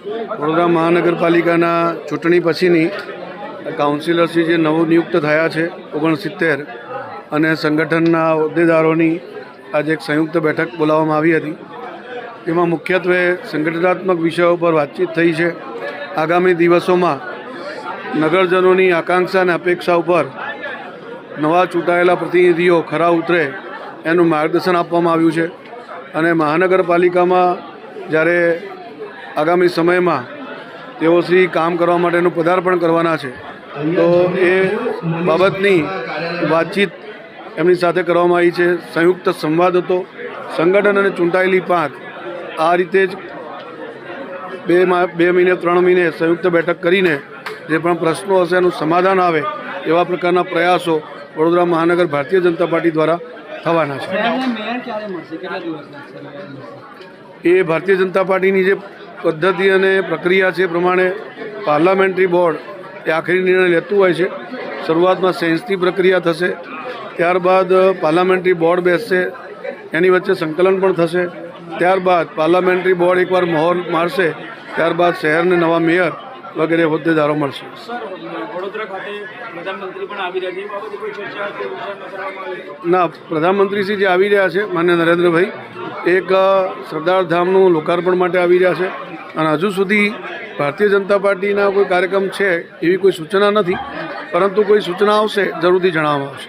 વડોદરા મહાનગરપાલિકાના ચૂંટણી પછીની કાઉન્સિલરશ્રી જે નવનિયુક્ત થયા છે 69 અને સંગઠનના હોદ્દેદારોની આજે એક સંયુક્ત બેઠક બોલાવવામાં આવી હતી. તેમાં મુખ્યત્વે સંગઠનાત્મક વિષયો પર વાતચીત થઈ છે. આગામી દિવસોમાં નગરજનોની આકાંક્ષા અને અપેક્ષા ઉપર નવા ચૂંટાયેલા પ્રતિનિધિઓ ખરા ઉતરે એનું માર્ગદર્શન આપવામાં આવ્યું છે. અને મહાનગરપાલિકામાં જ્યારે આગામી સમયમાં તેઓ શ્રી કામ કરવા માટેનું પદાર્પણ કરવાના છે તો એ બાબતની વાતચીત એમની સાથે કરવામાં આવી છે. સંયુક્ત સંવાદ હતો. સંગઠન અને ચૂંટાયેલી પાંખ આ રીતે જ 2 મહિને 3 મહિને સંયુક્ત બેઠક કરીને જે પણ પ્રશ્નો હશે એનું સમાધાન આવે એવા પ્રકારના પ્રયાસો વડોદરા મહાનગર ભારતીય જનતા પાર્ટી દ્વારા થવાના છે. એ ભારતીય જનતા પાર્ટીની જે પદ્ધતિ અને પ્રક્રિયા છે એ પ્રમાણે પાર્લામેન્ટરી બોર્ડ એ આખરી નિર્ણય લેતું હોય છે. શરૂઆતમાં સેન્સની પ્રક્રિયા થશે, ત્યારબાદ પાર્લામેન્ટરી બોર્ડ બેસશે, એની વચ્ચે સંકલન પણ થશે. ત્યારબાદ પાર્લામેન્ટરી બોર્ડ એકવાર મહોર મારશે, ત્યારબાદ શહેરને નવા મેયર વગેરે હોદ્દેદારો મળશે. ના, પ્રધાનમંત્રીશ્રી જે આવી રહ્યા છે માન્ય નરેન્દ્રભાઈ એક સરદાર ધામનું લોકાર્પણ માટે આવી રહ્યા છે અને હજુ સુધી ભારતીય જનતા પાર્ટીના કોઈ કાર્યક્રમ છે એવી કોઈ સૂચના નથી, પરંતુ કોઈ સૂચના આવશે જરૂરથી જણાવવામાં આવશે.